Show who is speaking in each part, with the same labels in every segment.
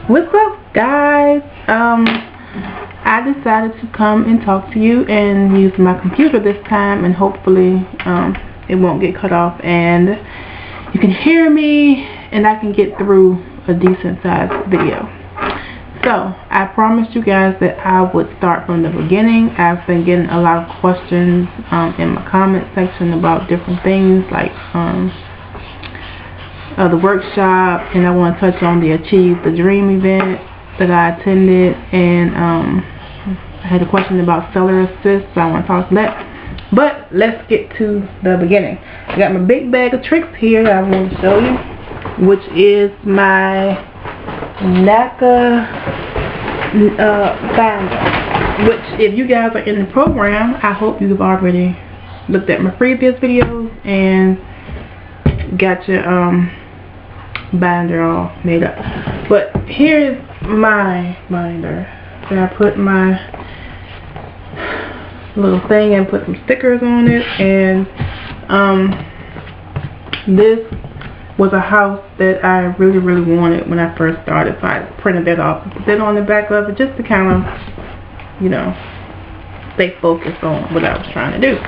Speaker 1: What's up, guys? I decided to come and talk to you and use my computer this time, and hopefully it won't get cut off and you can hear me and I can get through a decent sized video. So I promised you guys that I would start from the beginning. I've been getting a lot of questions in my comment section about different things like the workshop, and I want to touch on the Achieve the Dream event that I attended, and I had a question about seller assist, so I want to talk to that. But let's get to the beginning. I got my big bag of tricks here that I want to show you, which is my Naca binder, which if you guys are in the program, I hope you've already looked at my previous videos and got your binder all made up. But here's my binder. So I put my little thing and put some stickers on it, and this was a house that I really wanted when I first started, so I printed that off and put that on the back of it just to kind of, you know, stay focused on what I was trying to do.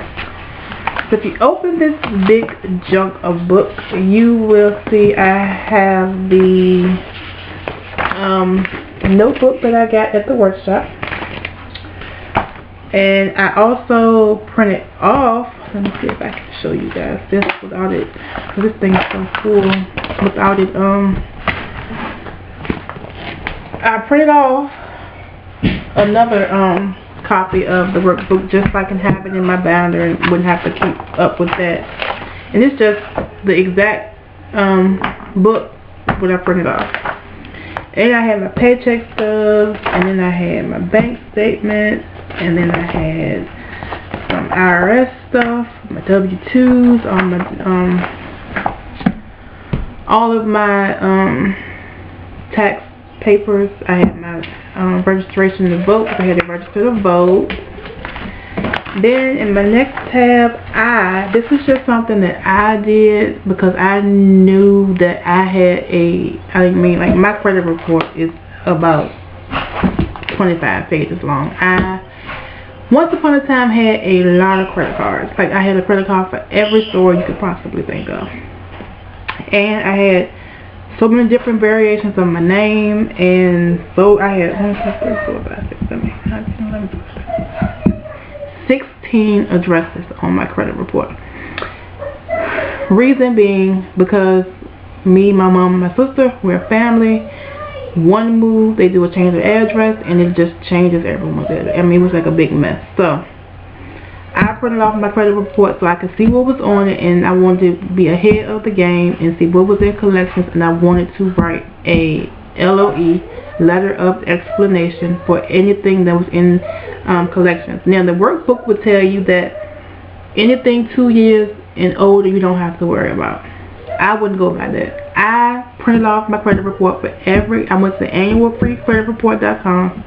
Speaker 1: So if you open this big junk of books, you will see I have the notebook that I got at the workshop, and I also printed off, let me see if I can show you guys this without it, because this thing is so full without it. I printed off another copy of the workbook just so I can have it in my binder and wouldn't have to keep up with that. And it's just the exact book what I printed off. And I had my paycheck stubs, and then I had my bank statements, and then I had some IRS stuff, my W-2s, all of my tax papers. I had my registration to vote, because I had to register to vote. Then in my next tab, this is just something that I did because I knew that I had like my credit report is about 25 pages long. I once upon a time had a lot of credit cards. Like I had a credit card for every store you could possibly think of. And I had so many different variations of my name, and so I had 16 addresses on my credit report. Reason being because me, my mom, and my sister, we're a family. One move, they do a change of address, and it just changes everyone's address. I mean, it was like a big mess. So I printed off my credit report so I could see what was on it, and I wanted to be ahead of the game and see what was in collections, and I wanted to write a LOE, letter of explanation, for anything that was in collections. Now the workbook would tell you that anything 2 years and older you don't have to worry about. I wouldn't go by that. I printed off my credit report for I went to annualfreecreditreport.com,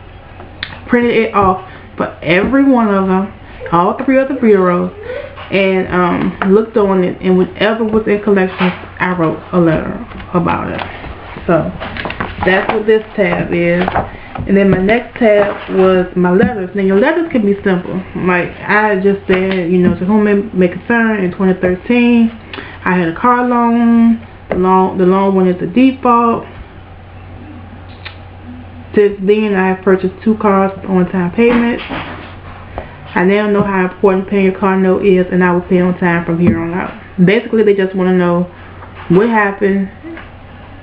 Speaker 1: printed it off for every one of them, all 3 of the bureaus, and looked on it, and whatever was in collections, I wrote a letter about it. So that's what this tab is. And then my next tab was my letters. Now your letters can be simple. Like I just said, you know, to whom it may concern, in 2013, I had a car loan. The loan went into default. Since then, I have purchased 2 cars with on-time payments. I now know how important paying your car note is, and I will pay on time from here on out. Basically, they just want to know what happened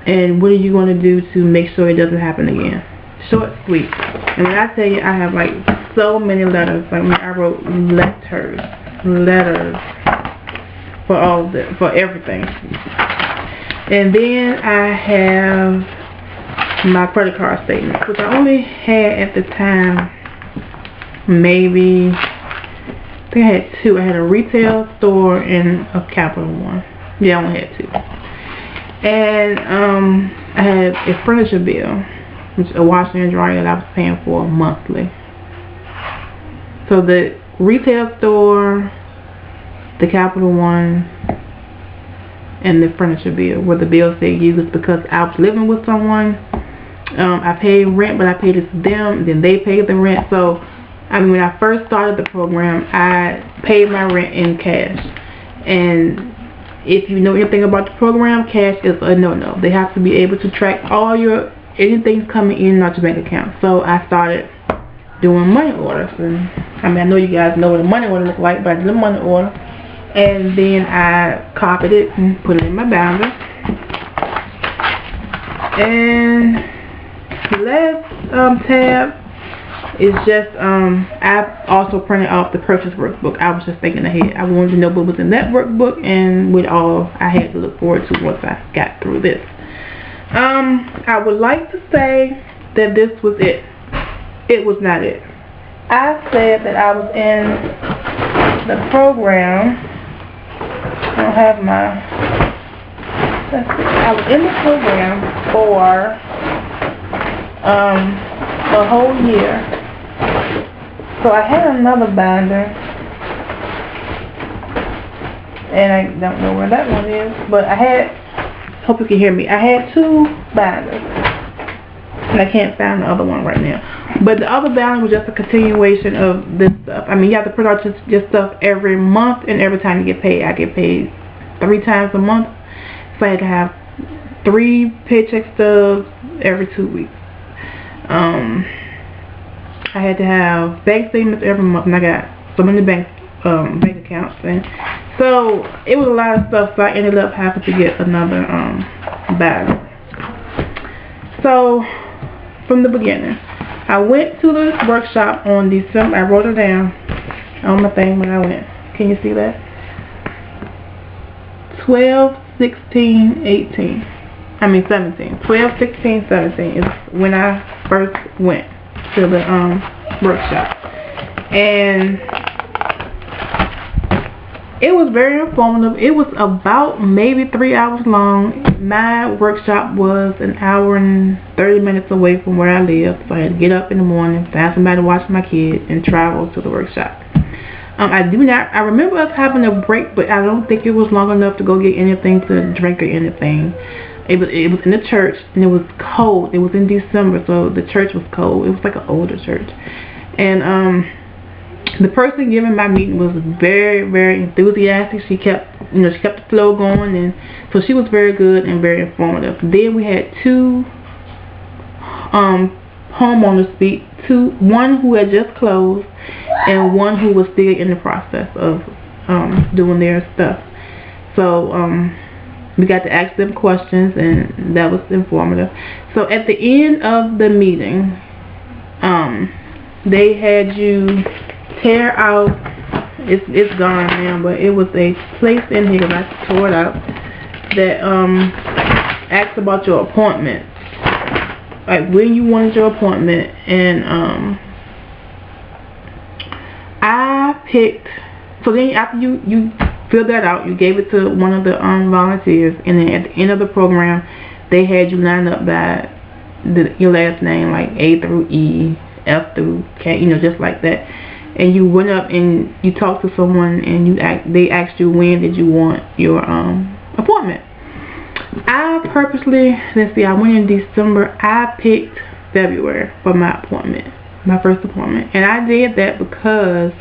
Speaker 1: and what are you going to do to make sure it doesn't happen again. Short, sweet. And when I tell you, I have like so many letters. Like I wrote letters for all of this, for everything. And then I have my credit card statement, which I only had at the time maybe, I think I had 2. I had a retail store and a Capital One. Yeah, I only had 2. And I had a furniture bill, which is a washer and dryer that I was paying for monthly. So the retail store, the Capital One, and the furniture bill were the bills they used because I was living with someone I paid rent, but I paid it to them, then they paid the rent. So I mean, when I first started the program, I paid my rent in cash. And if you know anything about the program, cash is a no-no. They have to be able to track all your anything's coming in and out your bank account. So I started doing money orders, and I mean, I know you guys know what a money order looks like, but I did a money order, and then I copied it and put it in my binder. And the last tab is just I also printed off the purchase workbook. I was just thinking ahead. I wanted to know what was in that workbook and what all I had to look forward to once I got through this. I would like to say that this was it. It was not it. I said that I was in the program. I don't have my. Let's see. I was in the program for a whole year. So I had another binder, and I don't know where that one is, but I had, hope you can hear me, I had 2 binders, and I can't find the other one right now. But the other binder was just a continuation of this stuff. I mean, you have to print out your stuff every month, and every time you get paid. I get paid 3 times a month, so I had to have 3 paycheck stubs every 2 weeks. I had to have bank statements every month, and I got so many bank accounts, and so it was a lot of stuff. So I ended up having to get another binder. So from the beginning, I went to the workshop on December. I wrote it down on my thing when I went. Can you see that? 12, 16, 18. I mean 17. 12, 16, 17 is when I first went to the workshop, and it was very informative. It was about maybe 3 hours long. My workshop was an hour and 30 minutes away from where I live, so I had to get up in the morning, find somebody to watch my kids, and travel to the workshop. I remember us having a break, but I don't think it was long enough to go get anything to drink or anything. It was in the church, and it was cold. It was in December, so the church was cold. It was like an older church, and the person giving my meeting was very, very enthusiastic. She kept the flow going, and so she was very good and very informative. Then we had 2 homeowners speak. One who had just closed, and one who was still in the process of doing their stuff. So we got to ask them questions, and that was informative. So at the end of the meeting, they had you tear out, it's gone now, but it was a place in here, I tore it out, that asked about your appointment, like when you wanted your appointment. And I picked, so then after you filled that out, you gave it to one of the volunteers, and then at the end of the program, they had you line up by your last name, like A through E, F through K, just like that. And you went up and you talked to someone, and they asked you when did you want your appointment. I purposely, I went in December. I picked February for my appointment, my first appointment, and I did that because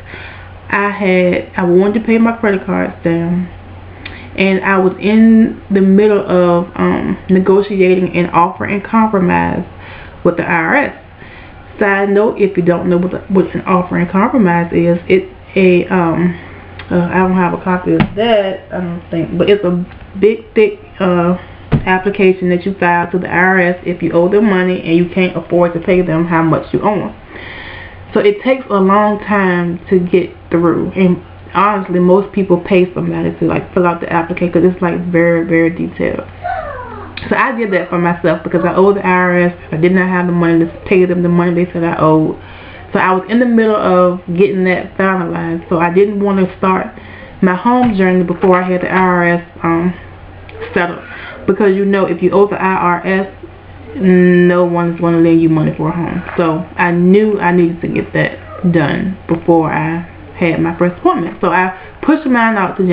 Speaker 1: I wanted to pay my credit cards down, and I was in the middle of negotiating an offer and compromise with the IRS. Side note, if you don't know what an offer and compromise is, it's a I don't have a copy of that, I don't think, but it's a big thick application that you file to the IRS if you owe them money and you can't afford to pay them how much you owe them. So it takes a long time to get through, and honestly most people pay somebody to fill out the application because it's very, very detailed. So I did that for myself because I owed the IRS. I did not have the money to pay them the money they said I owed. So I was in the middle of getting that finalized, so I didn't want to start my home journey before I had the IRS settled, because if you owe the IRS, no one's going to lend you money for a home. So I knew I needed to get that done before I had my first appointment. So I pushed mine out to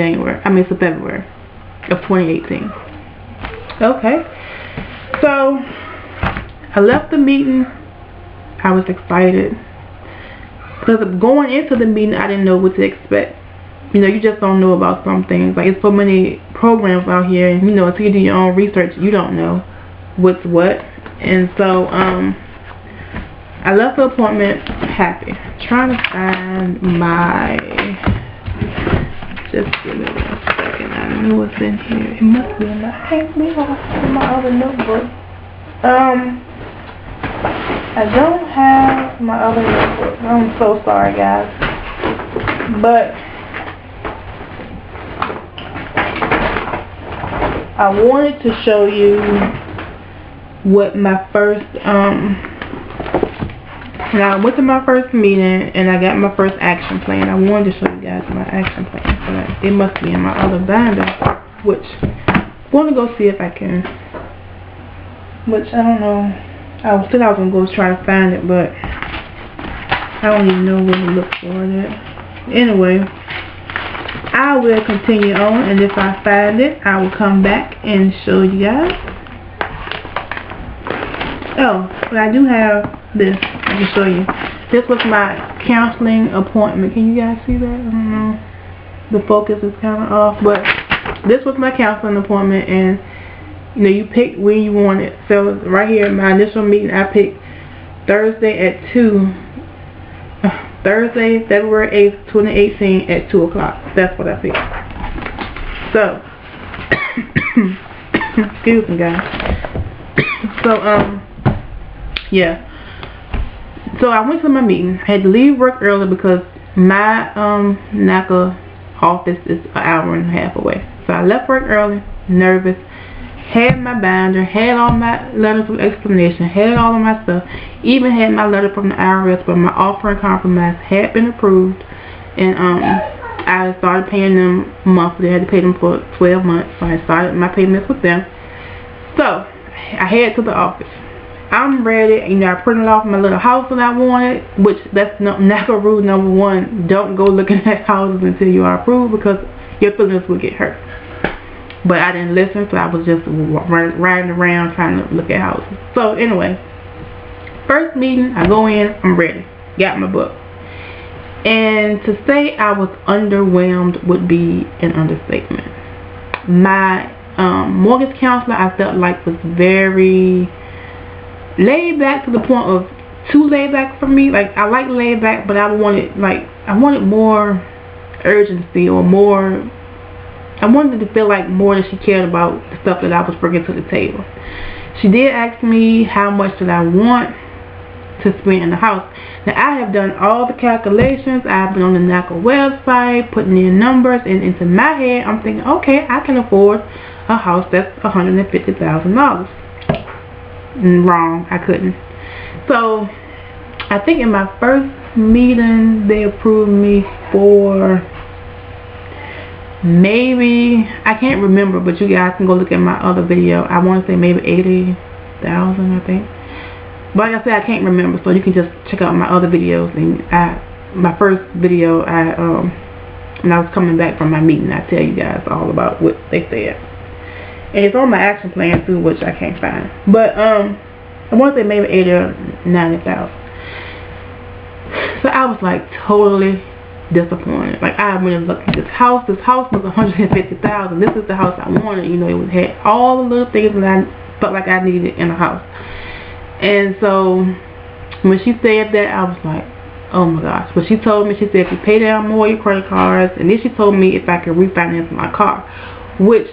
Speaker 1: February of 2018. Okay, so I left the meeting, I was excited. Because going into the meeting, I didn't know what to expect. You know, you just don't know about some things. Like, it's so many programs out here, and you know, until you do your own research, you don't know what's what. And so, I left the appointment happy. Trying to find my, just give me 1 second. I know what's in here. It must be in my other notebook. I don't have my other notebook. I'm so sorry, guys. But I wanted to show you what my first, when I went to my first meeting and I got my first action plan. I wanted to show you guys my action plan. So it must be in my other binder, which I'm going to go see if I can. Which I don't know. I was going to go try to find it, but I don't even know where to look for it. Anyway, I will continue on, and if I find it, I will come back and show you guys. Oh, but I do have this. I can show you. This was my counseling appointment. Can you guys see that? I don't know. The focus is kind of off, but this was my counseling appointment, and you know, you pick when you want it. So right here in my initial meeting, I picked Thursday at 2. Thursday, February 8th, 2018 at 2 o'clock. That's what I picked. So, excuse me, guys. So, yeah. So I went to my meeting. I had to leave work early because my Naca office is an hour and a half away. So I left work early, nervous. Had my binder, had all my letters of explanation, had all of my stuff, even had my letter from the IRS, but my offer and compromise had been approved, and I started paying them monthly. I had to pay them for 12 months, so I started my payments with them. So I head to the office. I'm ready. You know, I printed off my little house that I wanted, which that's Naca rule number 1. Don't go looking at houses until you are approved, because your feelings will get hurt. But I didn't listen, so I was just riding around trying to look at houses. So anyway, first meeting, I go in, I'm ready. Got my book. And to say I was underwhelmed would be an understatement. My mortgage counselor, I felt like, was very laid back, to the point of too laid back for me. Like, I like laid back, but I wanted more urgency, or more. I wanted to feel like more that she cared about the stuff that I was bringing to the table. She did ask me how much did I want to spend in the house. Now, I have done all the calculations. I've been on the Naca website, putting in numbers, and into my head, I'm thinking, okay, I can afford a house that's $150,000. Wrong, I couldn't. So, I think in my first meeting, they approved me for, maybe, I can't remember, but you guys can go look at my other video. I want to say maybe 80,000, I think. But like I said, I can't remember, so you can just check out my other videos. And my first video, when I was coming back from my meeting, I tell you guys all about what they said. And it's on my action plan too, which I can't find. But I want to say maybe 80 or 90,000. So I was like totally disappointed. Like, I went and looked at this house. This house was $150,000. This is the house I wanted. You know, it had all the little things that I felt like I needed in a house. And so when she said that, I was like, oh my gosh. But she told me, she said, if you pay down more your credit cards, and then she told me if I could refinance my car, which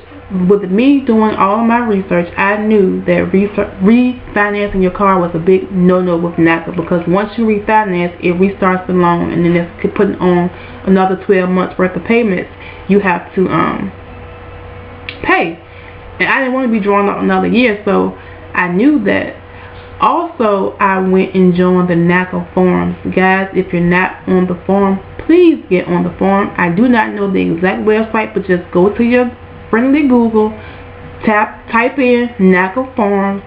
Speaker 1: with me doing all my research, I knew that refinancing your car was a big no-no with Naca, because once you refinance, it restarts the loan, and then it's putting on another 12 months worth of payments you have to pay. And I didn't want to be drawing out another year, so I knew that. Also, I went and joined the Naca forums. Guys, if you're not on the forum, please get on the forum. I do not know the exact website, but just go to your friendly Google, type in Naca forums,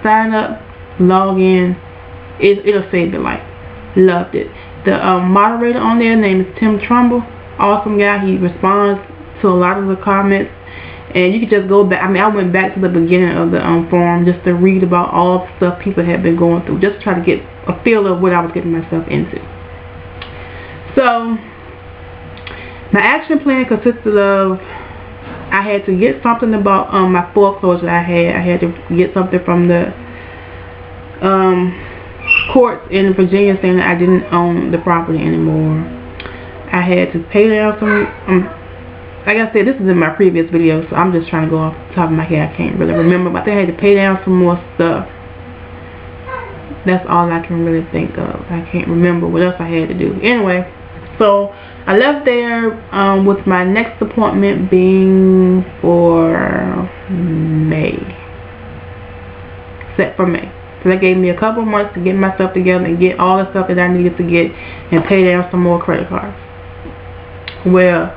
Speaker 1: sign up, log in. It'll save your life. Loved it. The moderator on there, name is Tim Trumbull. Awesome guy. He responds to a lot of the comments, And you can just go back. I mean, I went back to the beginning of the forum just to read about all the stuff people had been going through, just to try to get a feel of what I was getting myself into. So my action plan consisted of, I had to get something about my foreclosure I had to get something from the courts in Virginia saying that I didn't own the property anymore. I had to pay down some, like I said, this is in my previous video, so I'm just trying to go off the top of my head. I can't really remember, but I think I had to pay down some more stuff. That's all I can really think of. I can't remember what else I had to do. Anyway, so I left there with my next appointment being for May. Set for May. So that gave me a couple months to get myself together and get all the stuff that I needed to get and pay down some more credit cards. Well,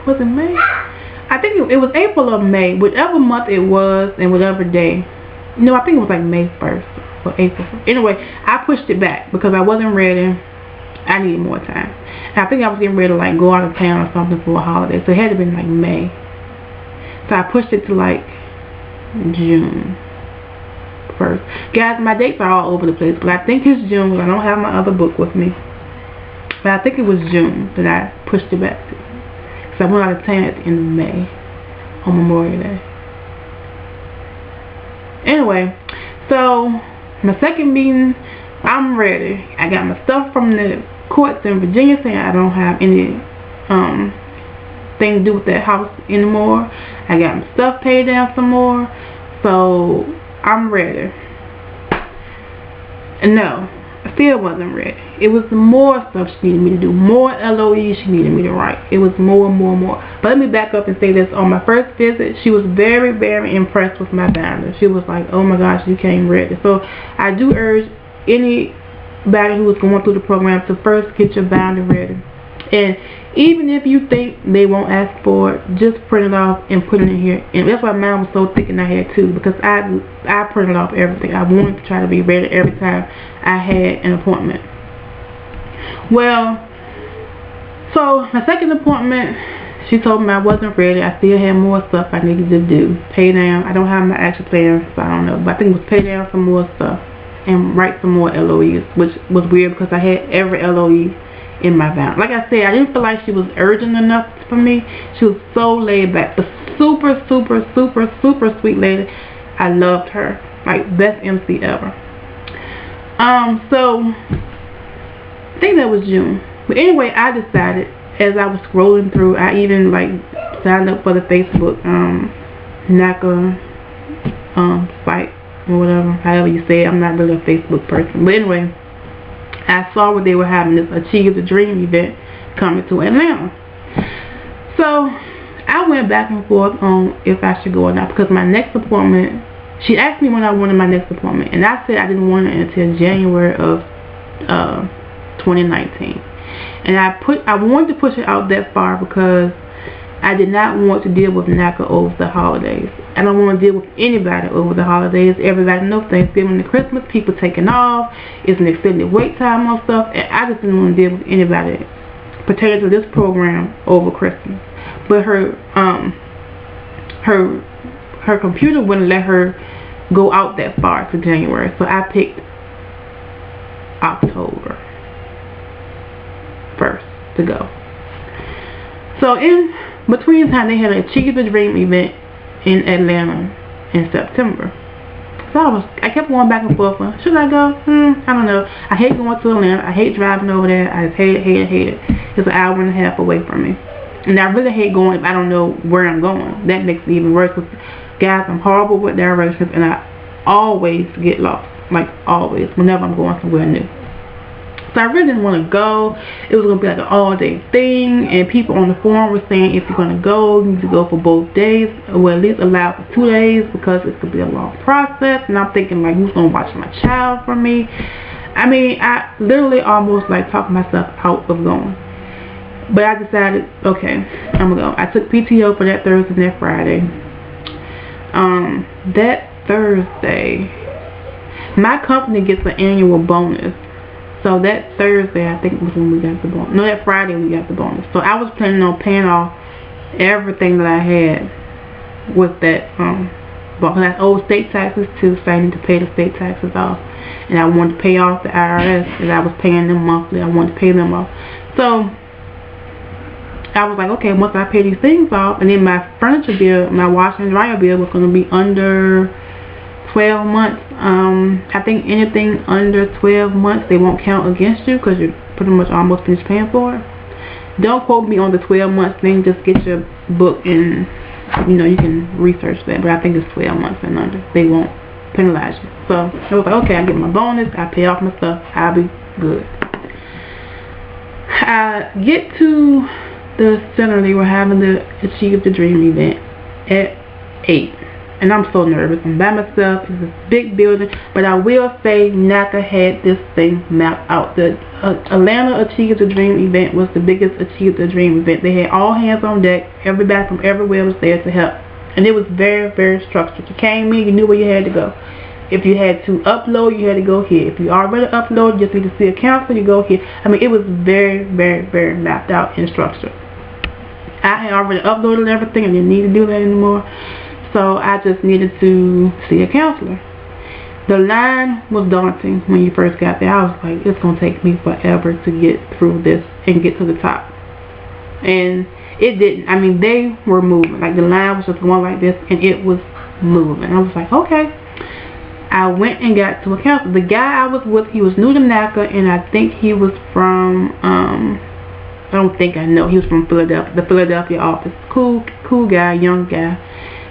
Speaker 1: was it May? I think it was April or May, whichever month it was and whatever day. No, I think it was like May 1st or April 1st. Anyway, I pushed it back because I wasn't ready. I needed more time. And I think I was getting ready to like go out of town or something for a holiday, so it had to be like May. So I pushed it to like June 1st. Guys, my dates are all over the place, but I think it's June. I don't have my other book with me, but I think it was June that I pushed it back to. So I went out of town at the end of May on Memorial Day. Anyway, so my second meeting, I'm ready. I got my stuff from the courts in Virginia saying I don't have any thing to do with that house anymore. I got my stuff paid down some more, so I'm ready. And no, I still wasn't ready. It was more stuff she needed me to do, more LOEs she needed me to write. It was more. But let me back up and say this. On my first visit, she was very, very impressed with my binder. She was like, oh my gosh, you came ready. So I do urge anybody who is going through the program to first get your binder ready. And even if you think they won't ask for it, just print it off and put it in here. And that's why mine was so thick in my head too, because I printed off everything. I wanted to try to be ready every time I had an appointment. Well, so my second appointment, she told me I wasn't ready. I still had more stuff I needed to do. Pay down. I don't have my action plan, so I don't know. But I think it was pay down some more stuff and write some more LOEs, which was weird because I had every LOE in my binder. Like I said, I didn't feel like she was urgent enough for me. She was so laid back. The super sweet lady. I loved her. Like, best MC ever. So I think that was June. But anyway, I decided as I was scrolling through, I even like signed up for the Facebook Naca site or whatever, however you say it. I'm not really a Facebook person. But anyway, I saw where they were having this Achieve the Dream event coming to Atlanta. So I went back and forth on if I should go or not, because my next appointment, she asked me when I wanted my next appointment, and I said I didn't want it until January of 2019. And I wanted to push it out that far because I did not want to deal with Naca over the holidays. I don't want to deal with anybody over the holidays. Everybody knows Thanksgiving and Christmas, people taking off. It's an extended wait time on stuff, and I just didn't want to deal with anybody pertaining to this program over Christmas. But her computer wouldn't let her go out that far to January, so I picked October 1st to go. So in between time, they had an Achieve the Dream event in Atlanta in September. So I kept going back and forth. Should I go? I don't know. I hate going to Atlanta. I hate driving over there. I just hate it. It's an hour and a half away from me. And I really hate going if I don't know where I'm going. That makes it even worse. Because, guys, I'm horrible with directions, and I always get lost. Like, always. Whenever I'm going somewhere new. So I really didn't want to go. It was going to be like an all-day thing. And people on the forum were saying if you're going to go, you need to go for both days. Or at least allow for 2 days, because it's going to be a long process. And I'm thinking, like, who's going to watch my child for me? I mean, I literally almost, like, talked myself out of going. But I decided, okay, I'm going to go. I took PTO for that Thursday and that Friday. That Thursday, my company gets an annual bonus So that Thursday, I think, was when we got the bonus. No, that Friday we got the bonus. So I was planning on paying off everything that I had with that bonus. I owed state taxes too, so I need to pay the state taxes off. And I wanted to pay off the IRS, and I was paying them monthly. I wanted to pay them off. So I was like, okay, once I pay these things off, and then my furniture bill, my washer and dryer bill was going to be under 12 months. I think anything under 12 months, they won't count against you because you're pretty much almost finished paying for it. Don't quote me on the 12 months thing. Just get your book and, you know, you can research that. But I think it's 12 months and under. They won't penalize you. So I was like, okay, I get my bonus. I pay off my stuff. I'll be good. I get to the center. They were having the Achieve the Dream event at 8. And I'm so nervous. I'm by myself. It's this big building. But I will say Naca had this thing mapped out. The Atlanta Achieve the Dream event was the biggest Achieve the Dream event. They had all hands on deck. Everybody from everywhere was there to help. And it was very, very structured. You came in, you knew where you had to go. If you had to upload, you had to go here. If you already uploaded, you just need to see a counselor, you go here. I mean, it was very, very, very mapped out and structured. I had already uploaded everything. I didn't need to do that anymore. So I just needed to see a counselor. The line was daunting when you first got there. I was like, it's going to take me forever to get through this and get to the top. And it didn't. I mean, they were moving. Like, the line was just going like this, and it was moving. I was like, okay. I went and got to a counselor. The guy I was with, he was new to Naca, and I think he was from, I don't think I know. He was from Philadelphia, the Philadelphia office. Cool guy, young guy.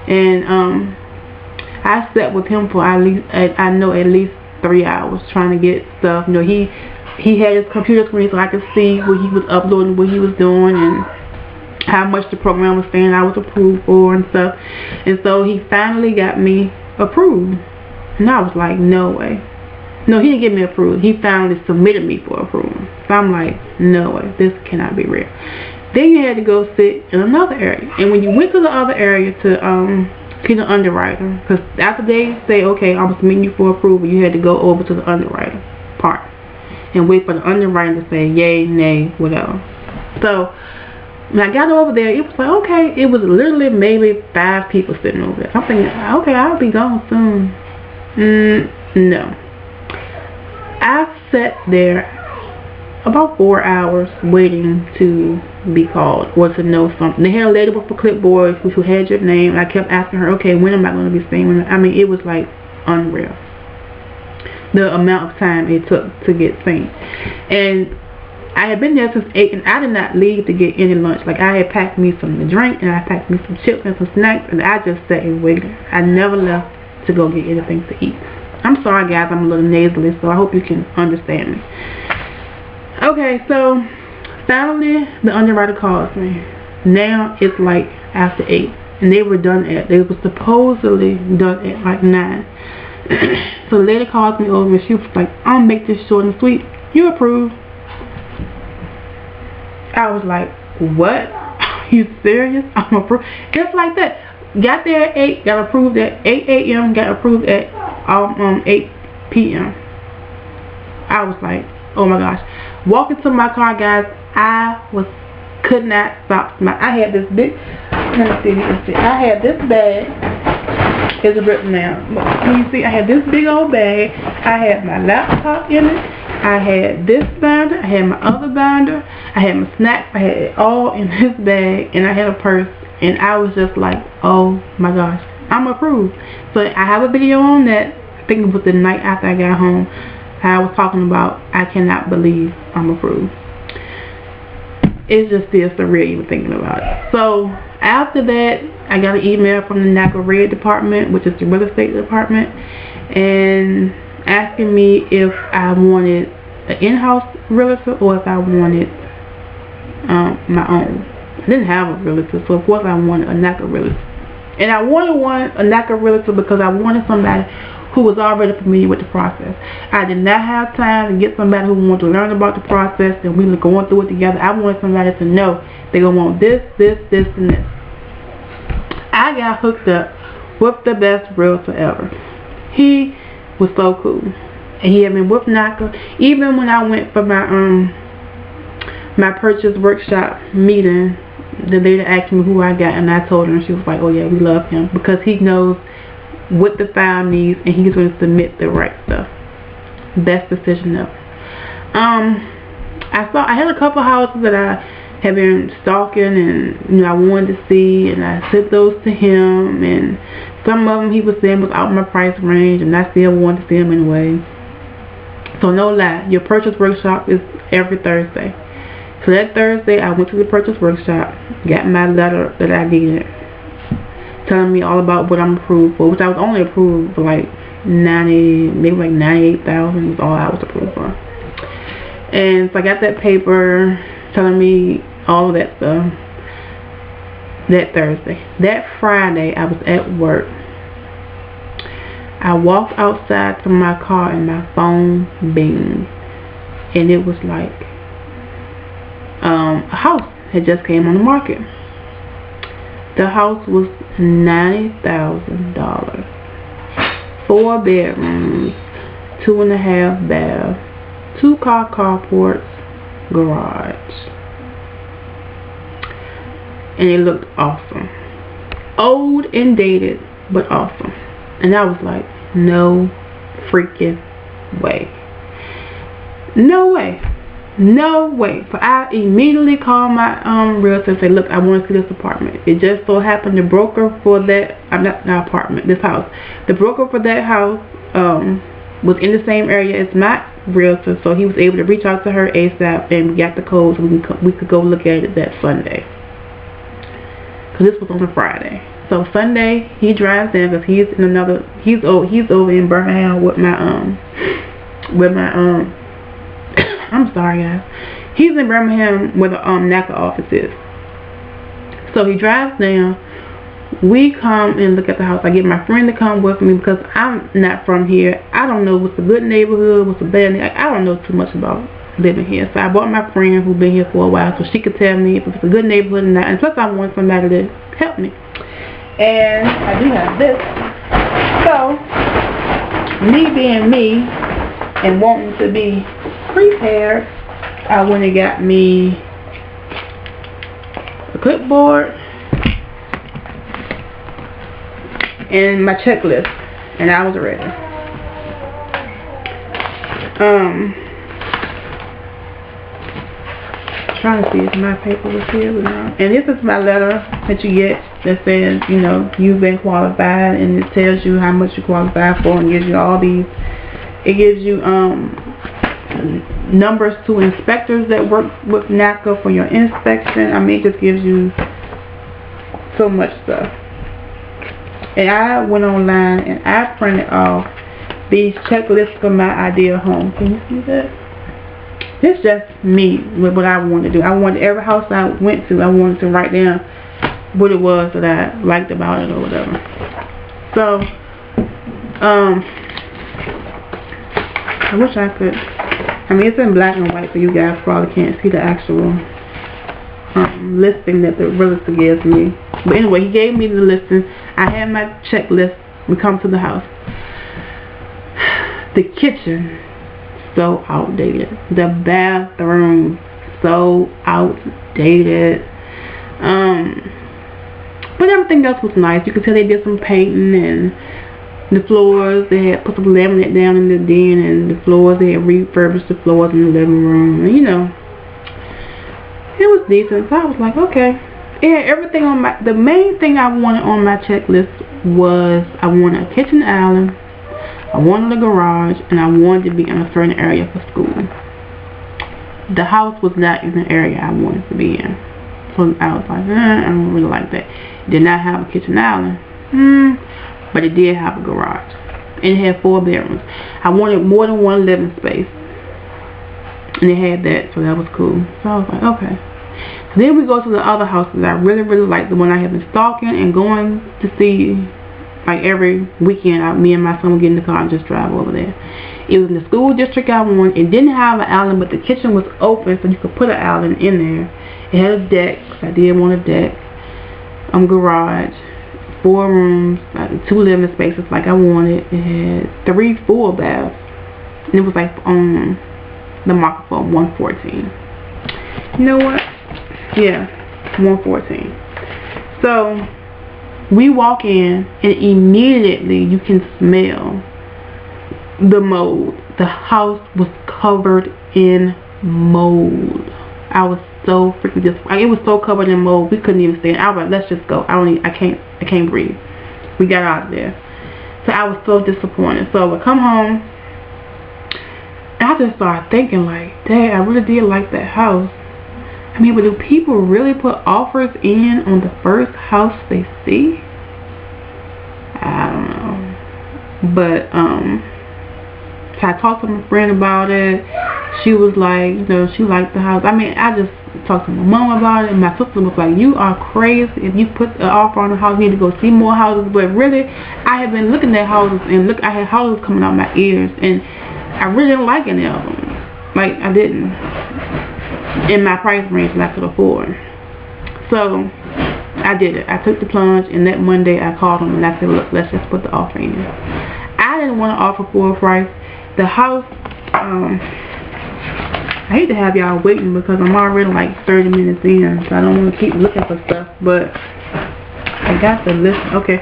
Speaker 1: And I sat with him for at least 3 hours trying to get stuff. You know, he had his computer screen so I could see what he was uploading, what he was doing, and how much the program was saying I was approved for and stuff. And so he finally got me approved. And I was like, no way. No, he didn't get me approved. He finally submitted me for approval. So I'm like, no way. This cannot be real. Then you had to go sit in another area. And when you went to the other area to see the underwriter, because after they say, okay, I'm submitting you for approval, you had to go over to the underwriter part and wait for the underwriter to say yay, nay, whatever. So when I got over there, it was like, okay, it was literally maybe 5 people sitting over there. I'm thinking, okay, I'll be gone soon. No. I sat there about 4 hours waiting to be called or to know something. They had a lady with a clipboard who had your name. I kept asking her, okay, when am I going to be seen? I mean, it was like unreal, the amount of time it took to get seen. And I had been there since 8, and I did not leave to get any lunch. Like, I had packed me some to drink, and I packed me some chips and some snacks, and I just sat and waited. I never left to go get anything to eat. I'm sorry, guys, I'm a little nasally, so I hope you can understand me. Okay, so finally the underwriter calls me. Now it's like after 8, and they were supposedly done at like 9. So the lady calls me over, and she was like, I'll make this short and sweet. You approved. I was like, what? Are you serious? I'm approved. Just like that. Got there at 8, got approved at 8 a.m., got approved at 8 p.m. I was like, oh my gosh. Walking to my car, guys, could not stop smiling. I had this big, let me see, I had this bag. It's ripped now. But can you see, I had this big old bag. I had my laptop in it. I had this binder. I had my other binder. I had my snacks. I had it all in this bag, and I had a purse. And I was just like, oh my gosh, I'm approved. So I have a video on that. I think it was the night after I got home. I was talking about, I cannot believe I'm approved. It's just still surreal even thinking about it. So after that, I got an email from the Naca Red department, which is the real estate department, and asking me if I wanted an in-house realtor or if I wanted my own. I didn't have a realtor, so of course I wanted a Naca realtor. And I wanted a Naca realtor because I wanted somebody who was already familiar with the process. I did not have time to get somebody who wanted to learn about the process and we were going through it together. I wanted somebody to know they're going to want this, this, this, and this. I got hooked up with the best realtor ever. He was so cool. And he had been with Naca. Even when I went for my my purchase workshop meeting, the lady asked me who I got, and I told her, and she was like, oh yeah, we love him, because he knows what the file needs and he's going to submit the right stuff. Best decision ever. I had a couple houses that I had been stalking, and I wanted to see, and I sent those to him, and some of them he was saying was out of my price range, and I still wanted to see him anyway. So no lie, your purchase workshop is every Thursday. So that Thursday I went to the purchase workshop, got my letter that I needed, telling me all about what I'm approved for, which I was only approved for like 90, maybe like 98,000 was all I was approved for. And so I got that paper telling me all of that stuff that Thursday. That Friday I was at work. I walked outside to my car and my phone binged, and it was like a house had just came on the market. The house was $90,000, 4 bedrooms, 2.5 baths, 2-car carports, garage, and it looked awesome. Old and dated, but awesome. And I was like, no freaking way. No way. No way. So I immediately called my realtor and said, look, I want to see this apartment. It just so happened the broker for that, not apartment, this house. The broker for that house was in the same area as my realtor, so he was able to reach out to her ASAP, and we got the code so we could go look at it that Sunday. Because this was on a Friday. So Sunday he drives in, because he's over in Birmingham with my I'm sorry guys. He's in Birmingham where the Naca office is. So he drives down. We come and look at the house. I get my friend to come with me because I'm not from here. I don't know what's a good neighborhood, what's a bad neighborhood. I don't know too much about living here. So I brought my friend who's been here for a while so she could tell me if it's a good neighborhood or not. And plus I want somebody to help me. And I do have this. So, me being me and wanting to be prepared, I went and got me a clipboard and my checklist, and I was ready. Trying to see if my paper was here or not. And this is my letter that you get that says, you've been qualified, and it tells you how much you qualify for, and gives you all these. It gives you numbers to inspectors that work with Naca for your inspection. I mean, it just gives you so much stuff. And I went online and I printed off these checklists for my ideal home. Can you see that? This is just me with what I want to do. I wanted every house I went to, I wanted to write down what it was that I liked about it or whatever. So, I wish I could. I mean, it's in black and white, so you guys probably can't see the actual listing that the realtor gives me. But anyway, he gave me the listing. I had my checklist. We come to the house. The kitchen, so outdated. The bathroom, so outdated. But everything else was nice. You could tell they did some painting, and the floors, they had put some laminate down in the den, and the floors, they had refurbished the floors in the living room, and it was decent. So I was like, okay. It had everything on the main thing I wanted on my checklist was I wanted a kitchen island, I wanted a garage, and I wanted to be in a certain area for school. The house was not in the area I wanted to be in. So I was like, I don't really like that. It did not have a kitchen island. But it did have a garage. And it had 4 bedrooms. I wanted more than one living space. And it had that, so that was cool. So I was like, okay. So then we go to the other houses I really, really like. The one I have been stalking and going to see, like every weekend. Me and my son would get in the car and just drive over there. It was in the school district I wanted. It didn't have an island, but the kitchen was open, so you could put an island in there. It had a deck, so I did want a deck. Garage. 4 rooms, 2 living spaces like I wanted. It had 3 full baths. And it was like on the market for $114. You know what? Yeah, $114. So we walk in and immediately you can smell the mold. The house was covered in mold. I was so freaking disappointed. It was so covered in mold we couldn't even stand. I was like, let's just go. I can't breathe. We got out of there. So I was so disappointed. So I come home and I just started thinking like, dang, I really did like that house. I mean, but do people really put offers in on the first house they see? I don't know. But so I talked to my friend about it. She was like, you know, she liked the house. I mean, I just talked to my mom about it, and my sister was like, you are crazy. If you put an offer on a house, you need to go see more houses. But really, I had been looking at houses, and I had houses coming out my ears, and I really didn't like any of them. Like, I didn't. In my price range that I could afford. So I did it. I took the plunge, and that Monday I called them and I said, look, let's just put the offer in. I didn't want to offer for a price. The house, I hate to have y'all waiting because I'm already like 30 minutes in, so I don't want to keep looking for stuff, but I got the list. Okay,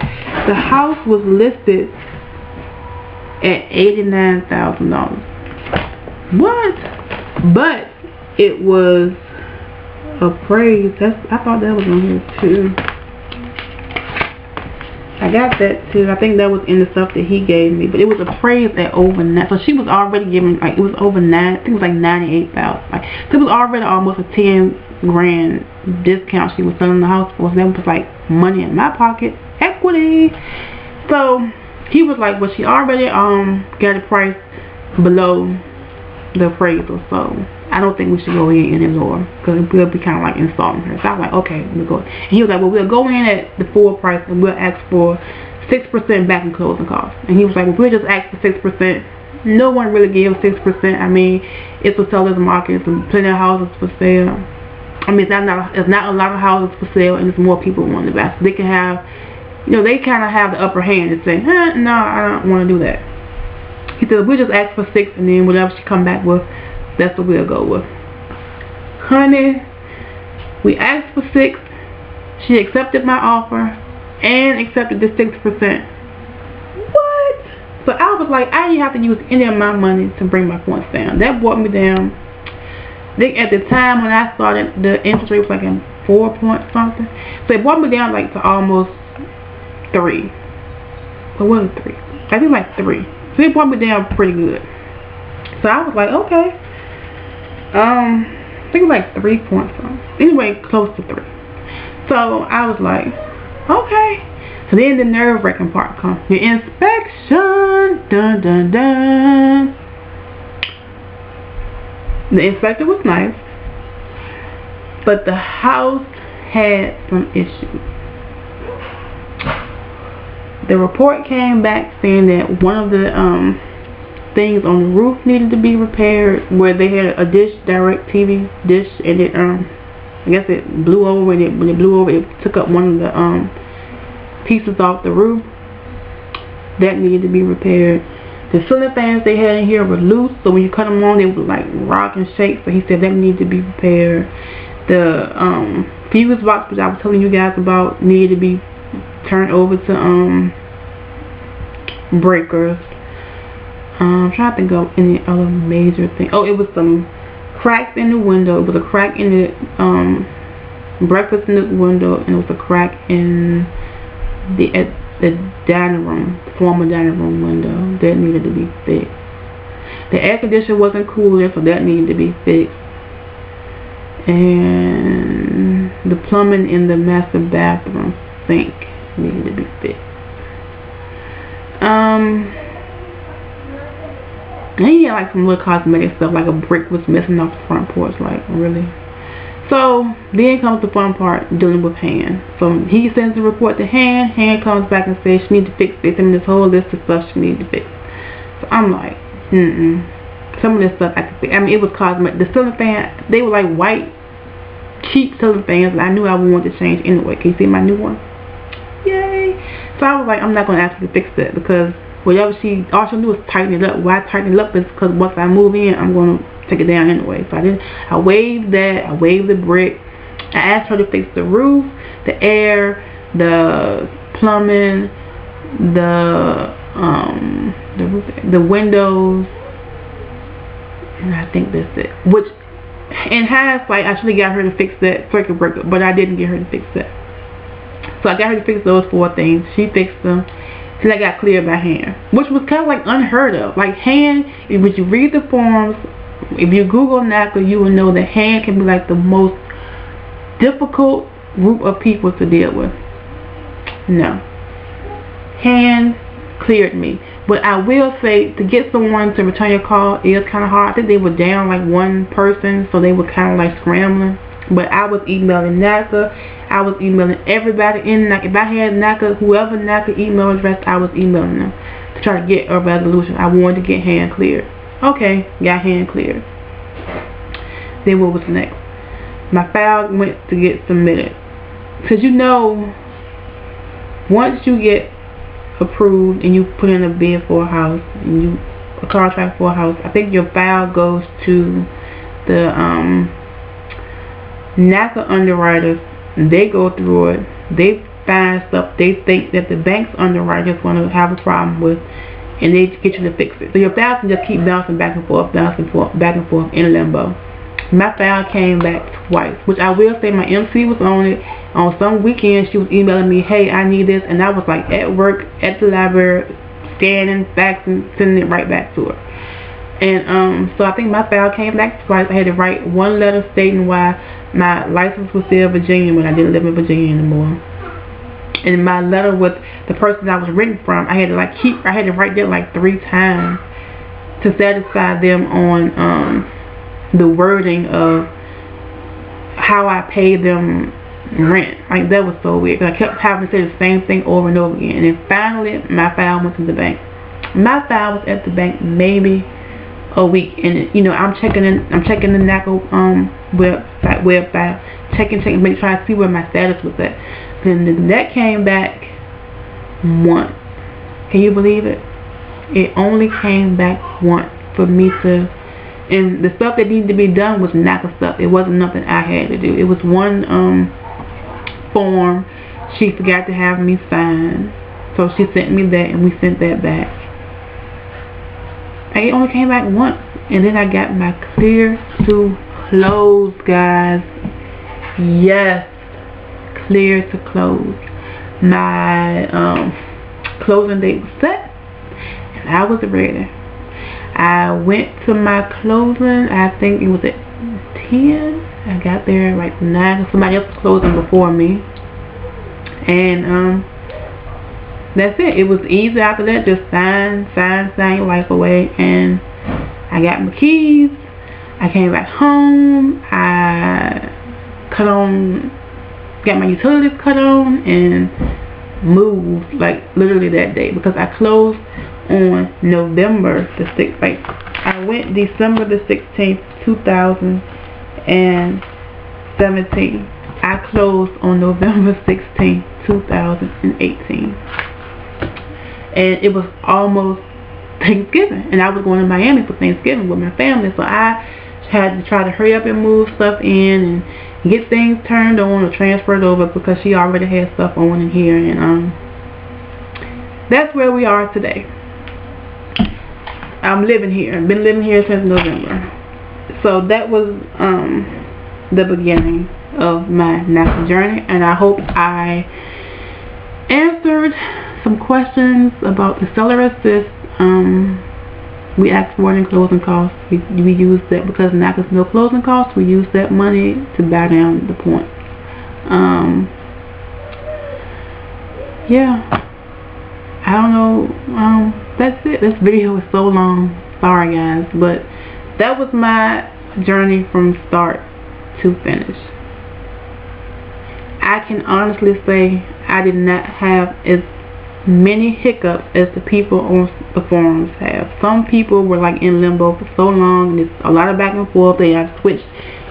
Speaker 1: the house was listed at $89,000. What? But it was appraised. I thought that was on here too. I got that too. I think that was in the stuff that he gave me, but it was appraised at over 9. So she was already giving, like, it was over 9. I think it was like 98,000. Like, so it was already almost a 10 grand discount she was selling the house for. So that was like money in my pocket, equity. So he was like, well, she already got a price below the appraisal, so I don't think we should go in any lower because we'll be kind of like insulting her. So I was like, okay, we'll go. And he was like, well, we'll go in at the full price and we'll ask for 6% back in closing costs. And he was like, well, we'll just ask for 6%. No one really gives 6%. I mean, it's a seller's market. There's plenty of houses for sale. I mean, it's not a lot of houses for sale, and there's more people wanting to buy. So they can have, you know, they kind of have the upper hand and say, no, I don't want to do that. He said, we'll just ask for 6, and then whatever she come back with, that's what we'll go with. Honey, we asked for 6. She accepted my offer and accepted the 6%. What? So I was like, I didn't have to use any of my money to bring my points down. That brought me down. At the time when I started, the interest rate was like in 4 point something. So it brought me down like to almost 3. What was it, 3? I think like 3. So it brought me down pretty good. So I was like, okay. I think it was like 3 point something. Anyway, close to 3. So I was like, okay. So then the nerve-wracking part comes. Your inspection. Dun dun dun. The inspector was nice, but the house had some issues. The report came back saying that one of the things on the roof needed to be repaired, where they had a direct TV dish, and it I guess it blew over, and when it blew over, it took up one of the pieces off the roof. That needed to be repaired. The ceiling fans they had in here were loose, so when you cut them on, they would like rock and shake. So he said that needed to be repaired. The fuse box, which I was telling you guys about, needed to be turned over to breakers. I'm trying to think of any other major thing. Oh, it was some cracks in the window. It was a crack in the breakfast nook window, and it was a crack in the dining room, former dining room window. That needed to be fixed. The air conditioner wasn't cooler, so that needed to be fixed. And the plumbing in the master bathroom sink needed to be fixed. And he had like some little cosmetic stuff, like a brick was missing off the front porch. Like, really? So then comes the fun part, dealing with Han. So he sends the report to Han. Han comes back and says she needs to fix this, and this whole list of stuff she needs to fix. So I'm like, some of this stuff I could fix. I mean, it was cosmetic. The ceiling fan, they were like white, cheap ceiling fans, and I knew I wanted to change anyway. Can you see my new one? Yay! So I was like, I'm not going to ask you to fix that because whatever all she knew was tighten it up. Why tighten it up is because once I move in, I'm going to take it down anyway. So I waived that. I waived the brick. I asked her to fix the roof, the air, the plumbing, the windows, and I think that's it. Which, in hindsight, I should have got her to fix that circuit breaker, but I didn't get her to fix that. So I got her to fix those 4 things. She fixed them. Till I got cleared by hand, which was kind of like unheard of. Like hand, if you read the forums, if you Google Naca, you will know that hand can be like the most difficult group of people to deal with. No, hand cleared me. But I will say, to get someone to return your call is kind of hard. I think they were down like 1 person, so they were kind of like scrambling. But I was emailing Naca. I was emailing everybody in Naca. If I had Naca, whoever Naca email address, I was emailing them to try to get a resolution. I wanted to get hand cleared. Okay, got hand cleared. Then what was next? My file went to get submitted. Because you know, once you get approved and you put in a bid for a house, and a contract for a house, I think your file goes to the Naca underwriters. They go through it. They find stuff they think that the bank's underwriters going to have a problem with, and they get you to fix it. So your file can just keep bouncing back and forth, back and forth in limbo. My file came back twice, which I will say my MC was on it. On some weekends, she was emailing me, hey, I need this, and I was like at work, at the library, scanning, faxing, sending it right back to her. And so I think my file came back twice. I had to write 1 letter stating why my license was still Virginia when I didn't live in Virginia anymore. And my letter with the person I was written from, I had to write that like 3 times to satisfy them on the wording of how I paid them rent. Like, that was so weird. I kept having to say the same thing over and over again. And then finally, my file went to the bank. My file was at the bank maybe a week, and you know, I'm checking the Naca website, checking, trying to see where my status was at. Then that came back once. Can you believe it? It only came back once for me to, and the stuff that needed to be done was Naca stuff. It wasn't nothing I had to do. It was 1 form she forgot to have me sign, so she sent me that, and we sent that back. It only came back once, and then I got my clear to close, guys. Yes, clear to close. My closing date was set, and I was ready. I went to my closing, I think it was at 10. I got there like 9. Somebody else was closing before me, and that's it. It was easy after that. Just sign your life away. And I got my keys. I came back home. I got my utilities cut on, and moved like literally that day, because I closed on November the 6th. Like, I went December the 16th, 2017. I closed on November 16th, 2018. And it was almost Thanksgiving, and I was going to Miami for Thanksgiving with my family, so I had to try to hurry up and move stuff in and get things turned on or transferred over, because she already had stuff on in here. And that's where we are today. I'm living here. I've been living here since November. So that was the beginning of my Naca journey, and I hope I answered some questions about the seller assist. We asked for it in closing costs. We used that, because Naca's no closing costs. We used that money to buy down the point. Yeah, I don't know. That's it. This video is so long. Sorry, guys, but that was my journey from start to finish. I can honestly say I did not have as many hiccups as the people on the forums have. Some people were like in limbo for so long, and it's a lot of back and forth. They have switched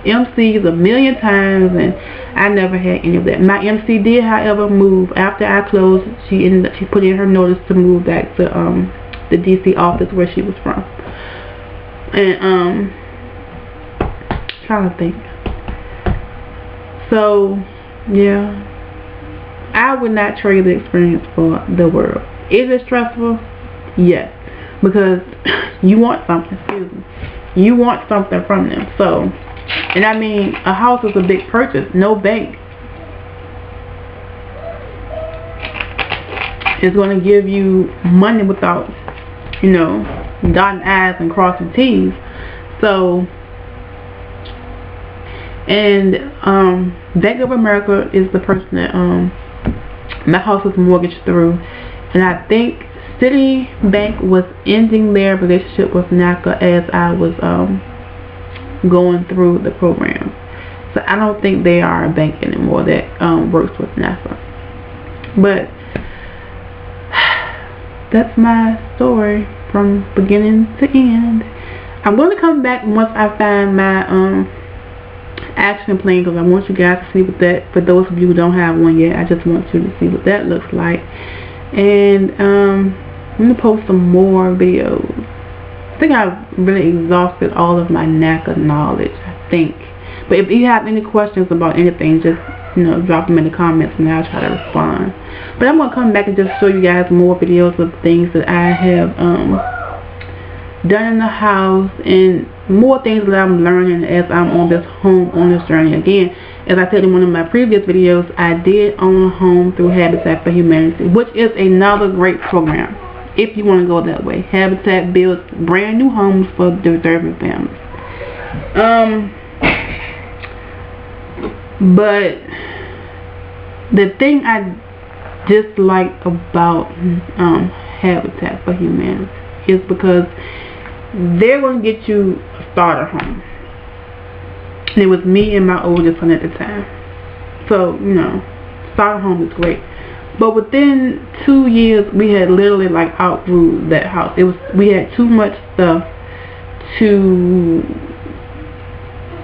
Speaker 1: MCs a million times, and I never had any of that. My MC did, however, move after I closed. She put in her notice to move back to the DC office where she was from. And trying to think. So yeah, I would not trade the experience for the world. Is it stressful? Yes, because you want something. Excuse me. You want something from them. So, and I mean, a house is a big purchase. No bank is going to give you money without, you know, dotting I's and crossing T's. So, and Bank of America is the person that my house was mortgaged through, and I think Citibank was ending their relationship with Naca as I was going through the program. So I don't think they are a bank anymore that works with Naca. But that's my story from beginning to end. I'm going to come back once I find my action plan, because I want you guys to see what that, for those of you who don't have one yet, I just want you to see what that looks like. And I'm going to post some more videos. I think I've really exhausted all of my Naca knowledge, I think. But if you have any questions about anything, just, you know, drop them in the comments and I'll try to respond. But I'm going to come back and just show you guys more videos of things that I have done in the house, and more things that I'm learning as I'm on this home owner's journey. Again, as I said in one of my previous videos, I did own a home through Habitat for Humanity, which is another great program if you want to go that way. Habitat builds brand new homes for deserving families. But the thing I dislike about Habitat for Humanity is because they're going to get you a starter home. And it was me and my oldest son at the time. So, you know, starter home is great. But within 2 years, we had literally like outgrew that house. We had too much stuff to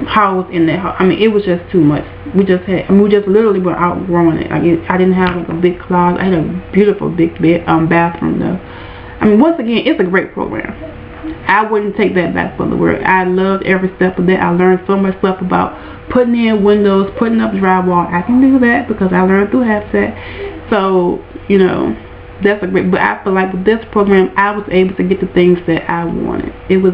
Speaker 1: house in that house. I mean, it was just too much. We just literally were outgrowing it. I didn't have like a big closet. I had a beautiful big bathroom though. I mean, once again, it's a great program. I wouldn't take that back for the world. I loved every step of that. I learned so much stuff about putting in windows, putting up drywall. I can do that because I learned through Habitat. So, you know, that's a great, but I feel like with this program, I was able to get the things that I wanted. It was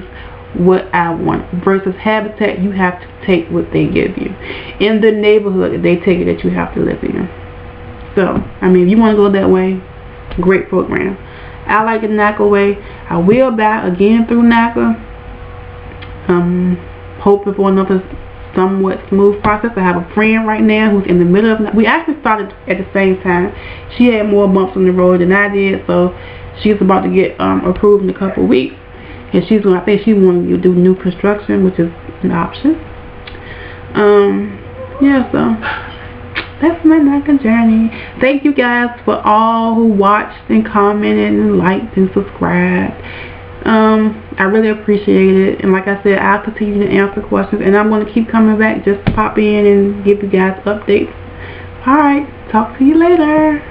Speaker 1: what I wanted. Versus Habitat, you have to take what they give you. In the neighborhood, they take it that you have to live in. So, I mean, if you want to go that way, great program. I like the Naca way. I will buy again through Naca. Hoping for another somewhat smooth process. I have a friend right now who's in the middle of, we actually started at the same time. She had more bumps on the road than I did, so she's about to get approved in a couple of weeks. And she's going, I think she wanted to do new construction, which is an option. Yeah, so that's my Naca journey. Thank you guys for all who watched and commented and liked and subscribed. I really appreciate it. And like I said, I'll continue to answer questions, and I'm going to keep coming back just to pop in and give you guys updates. Alright, talk to you later.